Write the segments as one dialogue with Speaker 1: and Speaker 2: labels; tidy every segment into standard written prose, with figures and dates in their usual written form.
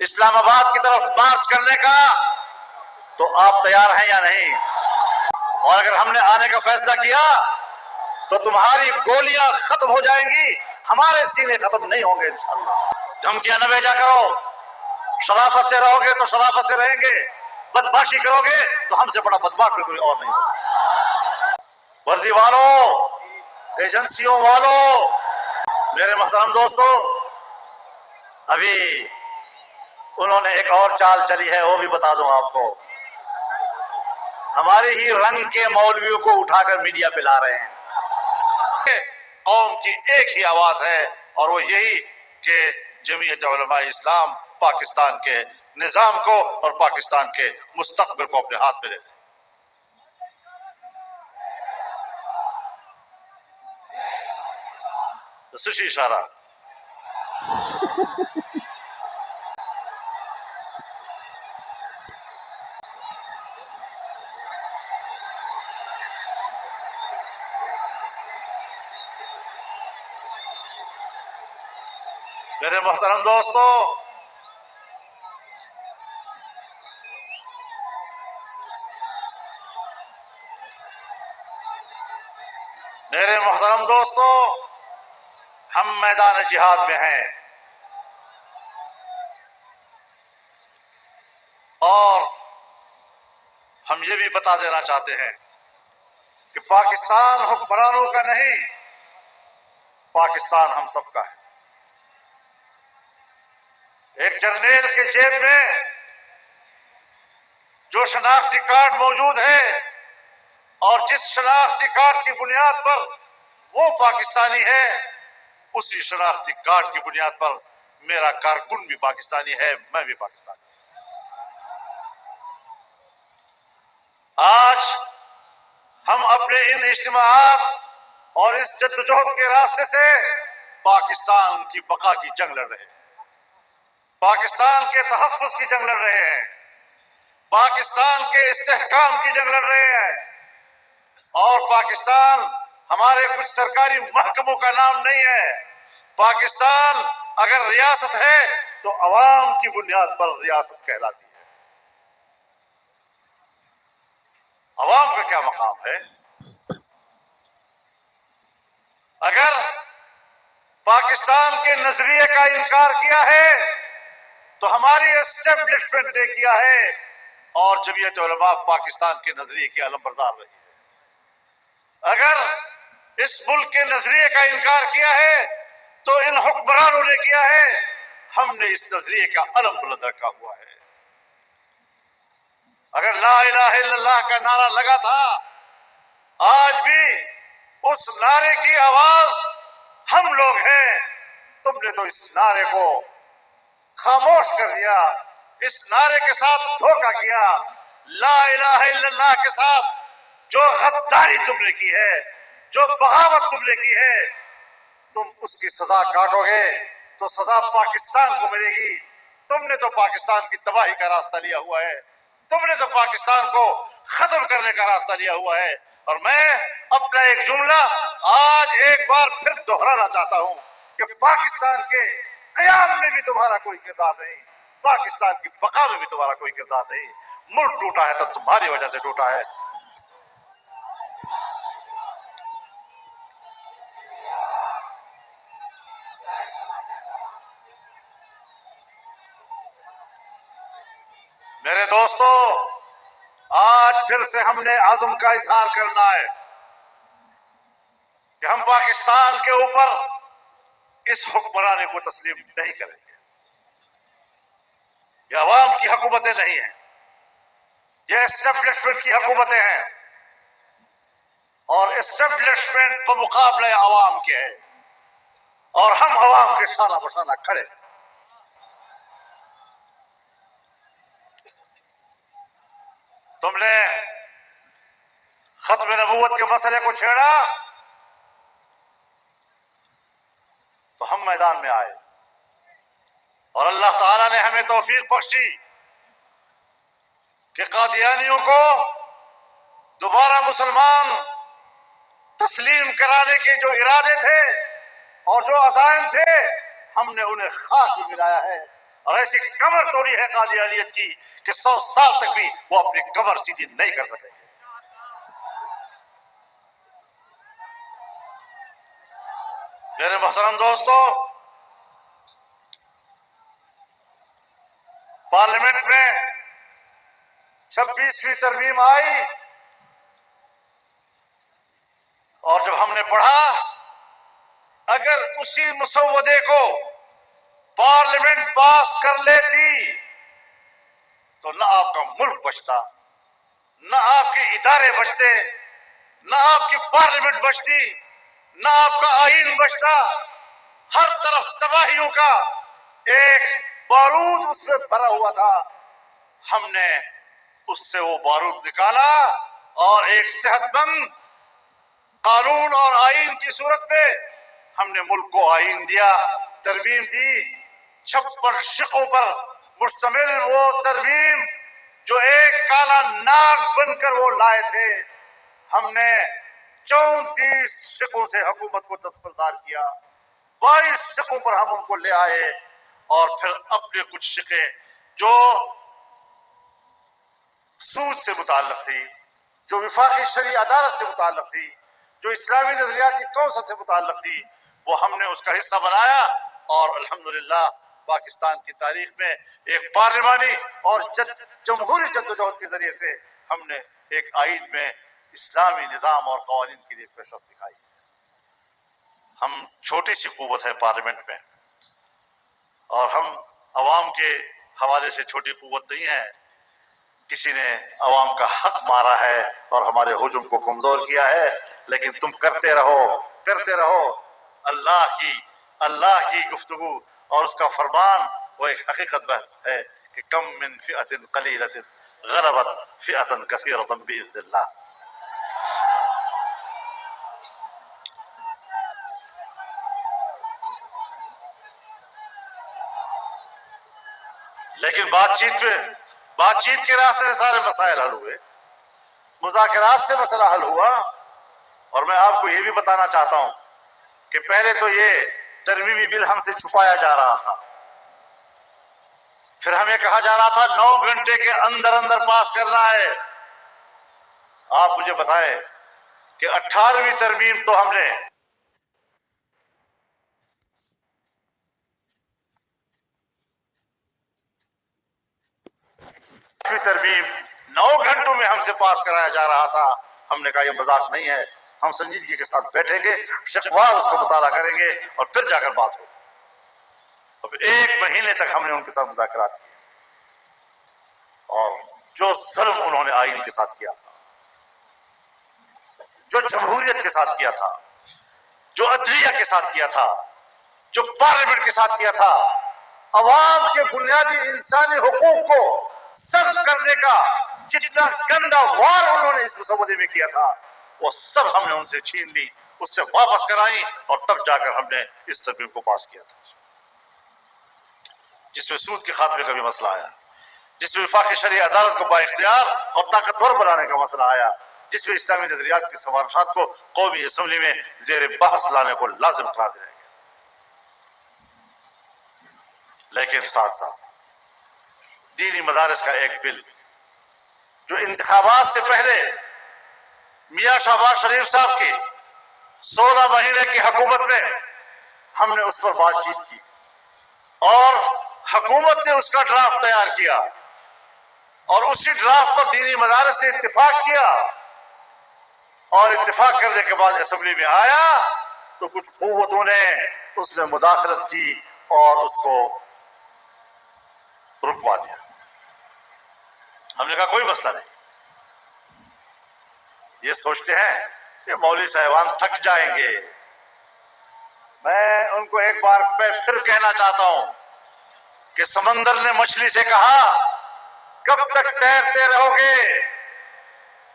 Speaker 1: اسلام آباد کی طرف مارچ کرنے کا، تو آپ تیار ہیں یا نہیں؟ اور اگر ہم نے آنے کا فیصلہ کیا تو تمہاری گولیاں ختم ہو جائیں گی، ہمارے سینے ختم نہیں ہوں گے انشاءاللہ۔ دھمکیاں نہ بھیجا کرو، شرافت سے رہو گے تو شرافت سے رہیں گے، بدماشی کرو گے تو ہم سے بڑا بدماش کوئی اور نہیں ہوگا۔ ورزی والوں، ایجنسیوں والوں، میرے محترم دوستو، ابھی انہوں نے ایک اور چال چلی ہے، وہ بھی بتا دوں آپ کو۔ ہمارے ہی رنگ کے مولویوں کو اٹھا کر میڈیا پہ لا رہے ہیں۔ قوم کی ایک ہی آواز ہے، اور وہ یہی کہ جمعیت علماء اسلام پاکستان کے نظام کو اور پاکستان کے مستقبل کو اپنے ہاتھ میں لے لے۔ سشی اشارہ۔ میرے محترم دوستو، ہم میدان جہاد میں ہیں، اور ہم یہ بھی بتا دینا چاہتے ہیں کہ پاکستان حکمرانوں کا نہیں، پاکستان ہم سب کا ہے۔ ایک جرنیل کے جیب میں جو شناختی کارڈ موجود ہے، اور جس شناختی کارڈ کی بنیاد پر وہ پاکستانی ہے، اسی شناختی کارڈ کی بنیاد پر میرا کارکن بھی پاکستانی ہے، میں بھی پاکستانی ہوں۔ آج ہم اپنے ان اجتماعات اور اس جدوجہد کے راستے سے پاکستان کی بقا کی جنگ لڑ رہے ہیں، پاکستان کے تحفظ کی جنگ لڑ رہے ہیں، پاکستان کے استحکام کی جنگ لڑ رہے ہیں۔ اور پاکستان ہمارے کچھ سرکاری محکموں کا نام نہیں ہے۔ پاکستان اگر ریاست ہے تو عوام کی بنیاد پر ریاست کہلاتی ہے۔ عوام کا کیا مقام ہے؟ اگر پاکستان کے نظریے کا انکار کیا ہے تو ہماری اسٹیبلشمنٹ نے کیا ہے، اور جمعیت علماء پاکستان کے نظریے کی علمبردار رہی ہے۔ اگر اس ملک کے نظریے کا انکار کیا ہے تو ان حکمرانوں نے کیا ہے، ہم نے اس نظریے کا علم بلند رکھا ہوا ہے۔ اگر لا الہ الا اللہ کا نعرہ لگا تھا، آج بھی اس نعرے کی آواز ہم لوگ ہیں۔ تم نے تو اس نعرے کو خاموش کر دیا، اس نعرے کے ساتھ دھوکہ کیا۔ لا الہ الا اللہ کے ساتھ جو غداری تم نے کی ہے، جو بغاوت تم نے کی ہے، تم اس کی سزا کاٹو گے تو سزا پاکستان کو ملے گی۔ تم نے تو پاکستان کی تباہی کا راستہ لیا ہوا ہے، تم نے تو پاکستان کو ختم کرنے کا راستہ لیا ہوا ہے۔ اور میں اپنا ایک جملہ آج ایک بار پھر دہرانا چاہتا ہوں کہ پاکستان کے قیام میں بھی تمہارا کوئی کردار نہیں، پاکستان کی بقا میں بھی تمہارا کوئی کردار نہیں۔ ملک ٹوٹا ہے تو تمہاری وجہ سے ٹوٹا ہے۔ میرے دوستو، آج پھر سے ہم نے عزم کا اظہار کرنا ہے کہ ہم پاکستان کے اوپر اس حکمرانی کو تسلیم نہیں کریں گے۔ یہ عوام کی حکومتیں نہیں ہیں، یہ اسٹیبلشمنٹ کی حکومتیں ہیں، اور اسٹیبلشمنٹ بمقابلہ عوام کے ہے، اور ہم عوام کے شانہ بشانہ کھڑے ہیں۔ تم نے ختم نبوت کے مسئلے کو چھیڑا تو ہم میدان میں آئے، اور اللہ تعالیٰ نے ہمیں توفیق بخشی کہ قادیانیوں کو دوبارہ مسلمان تسلیم کرانے کے جو ارادے تھے اور جو عزائم تھے، ہم نے انہیں خاک میں ملایا ہے، اور ایسی کمر توڑی ہے قادیانیت کی کہ 100 سال تک بھی وہ اپنی کمر سیدھی نہیں کر سکے. میرے محترم دوستو، پارلیمنٹ میں 26ویں ترمیم آئی اور جب ہم نے پڑھا اگر اسی مسودے کو پارلیمنٹ پاس کر لیتی تو نہ آپ کا ملک بچتا، نہ آپ کے ادارے بچتے، نہ آپ کی پارلیمنٹ بچتی، نہ آپ کا آئین بچتا. ہر طرف تباہیوں کا ایک بارود اس میں بھرا ہوا تھا. ہم نے اس سے وہ بارود نکالا اور ایک صحت مند قانون اور آئین کی صورت میں ہم نے ملک کو آئین دیا، ترمیم دی. 56 شقوں پر مشتمل وہ ترمیم جو ایک کالا ناگ بن کر وہ لائے تھے، ہم نے 34 شقوں سے حکومت کو دستبردار کیا. 22 شقوں پر ہم ان کو لے آئے اور پھر اپنے کچھ شقیں جو سود سے متعلق تھی، جو وفاقی شرعی عدالت سے متعلق تھی، جو اسلامی نظریاتی کونسل سے متعلق تھی، وہ ہم نے اس کا حصہ بنایا. اور الحمدللہ پاکستان کی تاریخ میں ایک پارلیمانی اور جمہوری جدوجہد کے ذریعے سے ہم نے ایک آئین میں اسلامی نظام اور قوانین کے لیے پیشرفت دکھائی. ہم چھوٹی سی قوت ہے پارلیمنٹ میں، اور ہم عوام کے حوالے سے چھوٹی قوت نہیں ہے. کسی نے عوام کا حق مارا ہے اور ہمارے ہجوم کو کمزور کیا ہے، لیکن تم کرتے رہو کرتے رہو. اللہ کی گفتگو اور اس کا فرمان وہ ایک حقیقت ہے کہ کم من فئۃ قلیلۃ غلبت فئۃ کثیرۃ باذن اللہ. لیکن بات چیت کے راستے سے سارے مسائل حل ہوئے، مذاکرات سے مسئلہ حل ہوا. اور میں آپ کو یہ بھی بتانا چاہتا ہوں کہ پہلے تو یہ ترمیمی بل ہم سے چھپایا جا رہا تھا، پھر ہمیں کہا جا رہا تھا 9 گھنٹے کے اندر اندر پاس کرنا ہے. آپ مجھے بتائیں کہ 18ویں ترمیم تو ہم نے ترمیم 9 گھنٹوں میں ہم سے پاس کرایا جا رہا تھا. ہم نے کہا یہ مذاق نہیں ہے، ہم سنجیدگی کے ساتھ بیٹھیں گے، شکوار اس کو مطالعہ کریں گے اور پھر جا کر بات ہوگی. اب 1 مہینے تک ہم نے ان کے ساتھ مذاکرات کیے، اور جو ظلم انہوں نے آئین کے ساتھ کیا تھا، جو جمہوریت کے ساتھ کیا تھا، جو عدلیہ کے ساتھ کیا تھا، جو پارلیمنٹ کے ساتھ کیا تھا، عوام کے بنیادی انسانی حقوق کو سلب کرنے کا جتنا گندا وار انہوں نے اس مسودے میں کیا تھا، وہ سب ہم نے ان سے چھین لی، اس سے واپس کرائی، اور تب جا کر ہم نے اس ترمیم کو پاس کیا تھا، جس میں سود کے خاتمے کا بھی مسئلہ آیا، جس میں وفاقی شرعی عدالت کو با اختیار اور طاقتور بنانے کا مسئلہ آیا، جس میں اسلامی نظریات کی سفارشات کو قومی اسمبلی میں زیر بحث لانے کو لازم قرار دیا گیا. لیکن ساتھ ساتھ دینی مدارس کا ایک بل جو انتخابات سے پہلے میاں شہباز شریف صاحب کی 16 مہینے کی حکومت میں ہم نے اس پر بات چیت کی، اور حکومت نے اس کا ڈرافٹ تیار کیا، اور اسی ڈرافٹ پر دینی مدارس سے اتفاق کیا، اور اتفاق کرنے کے بعد اسمبلی میں آیا تو کچھ قوتوں نے اس میں مداخلت کی اور اس کو رکوا دیا. ہم نے کہا کوئی مسئلہ نہیں. یہ سوچتے ہیں کہ مولوی صاحبان تھک جائیں گے. میں ان کو ایک بار پھر کہنا چاہتا ہوں کہ سمندر نے مچھلی سے کہا کب تک تیرتے رہو گے؟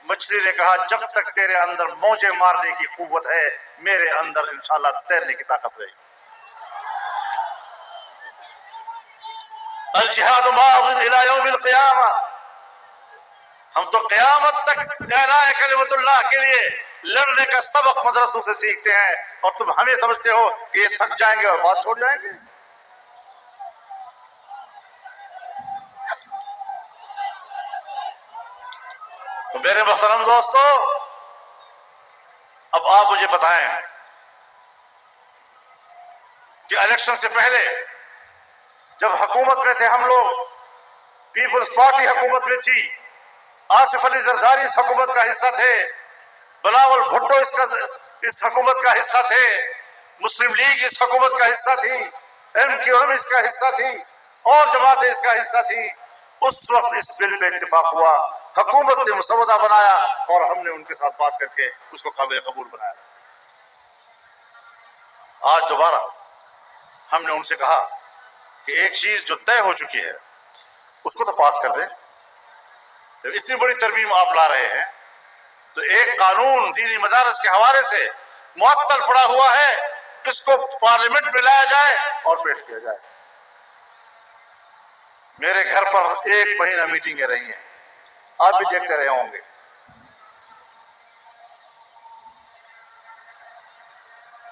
Speaker 1: مچھلی نے کہا جب تک تیرے اندر موجیں مارنے کی قوت ہے میرے اندر انشاءاللہ تیرنے کی طاقت رہے گی. الجہاد ماض الی یوم القیامہ. ہم تو قیامت تک اعلاء کلمت اللہ کے لیے لڑنے کا سبق مدرسوں سے سیکھتے ہیں، اور تم ہمیں سمجھتے ہو کہ یہ تھک جائیں گے اور بات چھوڑ جائیں گے. میرے محترم دوستو، اب آپ مجھے بتائیں کہ الیکشن سے پہلے جب حکومت میں تھے ہم لوگ، پیپلز پارٹی حکومت میں تھی، آصف علی زرداری اس حکومت کا حصہ تھے، بلاول بھٹو اس حکومت کا حصہ تھے، مسلم لیگ اس حکومت کا حصہ تھی، MQM اس کا حصہ تھی، اور جماعتیں اس کا حصہ تھی۔ اس وقت اس بل پہ اتفاق ہوا، حکومت نے مسودہ بنایا اور ہم نے ان کے ساتھ بات کر کے اس کو قابل قبول بنایا۔ آج دوبارہ ہم نے ان سے کہا کہ ایک چیز جو طے ہو چکی ہے اس کو تو پاس کر دیں۔ جب اتنی بڑی ترمیم آپ لا رہے ہیں تو ایک قانون دینی مدارس کے حوالے سے معطل پڑا ہوا ہے، اس کو پارلیمنٹ میں لایا جائے اور پیش کیا جائے۔ میرے گھر پر 1 مہینہ میٹنگیں رہی ہیں، آپ بھی دیکھتے رہے ہوں گے۔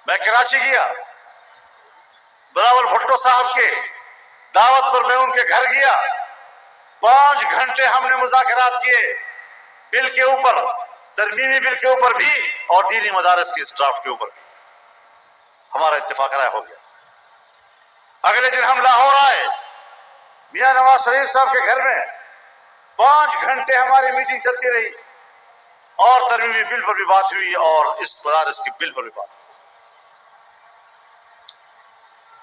Speaker 1: میں کراچی گیا، بلاول بھٹو صاحب کے دعوت پر میں ان کے گھر گیا، 5 گھنٹے ہم نے مذاکرات کیے بل کے اوپر، ترمیمی بل کے اوپر بھی اور دینی مدارس کی اس ڈرافٹ کے اوپر بھی۔ ہمارا اتفاق رائے ہو گیا۔ اگلے دن ہم لاہور آئے، میاں نواز شریف صاحب کے گھر میں 5 گھنٹے ہماری میٹنگ چلتی رہی اور ترمیمی بل پر بھی بات ہوئی اور اس مدارس کی بل پر بھی بات ہوئی۔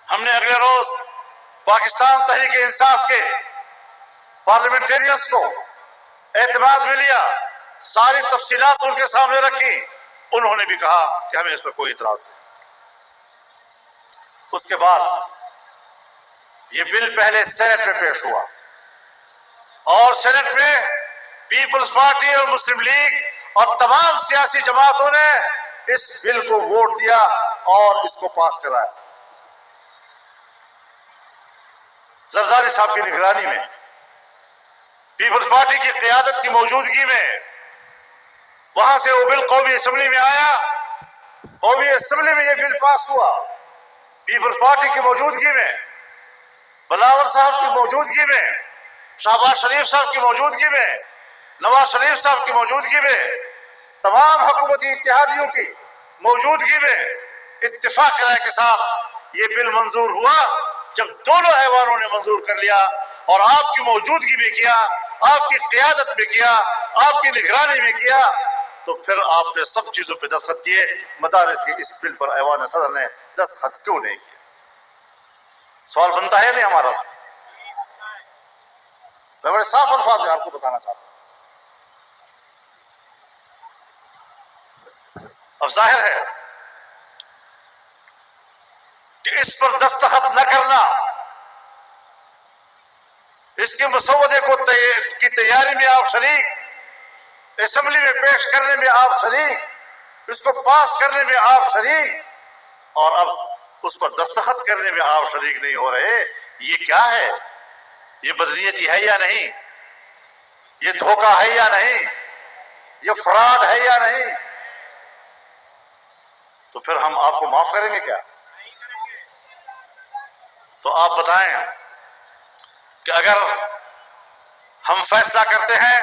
Speaker 1: ہم نے اگلے روز پاکستان تحریک انصاف کے پارلیمنٹیرینز کو اعتماد میں لیا، ساری تفصیلات ان کے سامنے رکھی، انہوں نے بھی کہا کہ ہمیں اس پر کوئی اعتراض نہیں۔ اس کے بعد یہ بل پہلے سینٹ میں پیش ہوا اور سینٹ میں پیپلز پارٹی اور مسلم لیگ اور تمام سیاسی جماعتوں نے اس بل کو ووٹ دیا اور اس کو پاس کرایا۔ زرداری صاحب کی نگرانی میں، پیپلز پارٹی کی قیادت کی موجودگی میں، وہاں سے وہ بل قومی اسمبلی میں آیا، قومی اسمبلی میں یہ بل پاس ہوا، پیپلز پارٹی کی موجودگی میں، بلاول صاحب کی موجودگی میں، شہباز شریف صاحب کی موجودگی میں، نواز شریف صاحب کی موجودگی میں، تمام حکومتی اتحادیوں کی موجودگی میں اتفاق رائے کے ساتھ یہ بل منظور ہوا۔ جب دونوں ایوانوں نے منظور کر لیا اور آپ کی موجودگی میں کیا، آپ کی قیادت میں کیا، آپ کی نگرانی میں کیا، تو پھر آپ نے سب چیزوں پہ دستخط کیے۔ مدارس کی اس بل پر ایوان صدر نے دستخط کیوں نہیں کیے؟ سوال بنتا ہے نہیں ہمارا؟ میں بڑے صاف الفاظ میں آپ کو بتانا چاہتا ہوں۔ اب ظاہر ہے کہ اس پر دستخط نہ کرنا، اس کے مسودے کی تیاری میں آپ شریک، اسمبلی میں پیش کرنے میں آپ شریک، اس کو پاس کرنے میں آپ شریک، اور اب اس پر دستخط کرنے میں آپ شریک نہیں ہو رہے، یہ کیا ہے؟ یہ بدنیتی ہے یا نہیں؟ یہ دھوکہ ہے یا نہیں؟ یہ فراڈ ہے یا نہیں؟ تو پھر ہم آپ کو معاف کریں گے کیا؟ تو آپ بتائیں کہ اگر ہم فیصلہ کرتے ہیں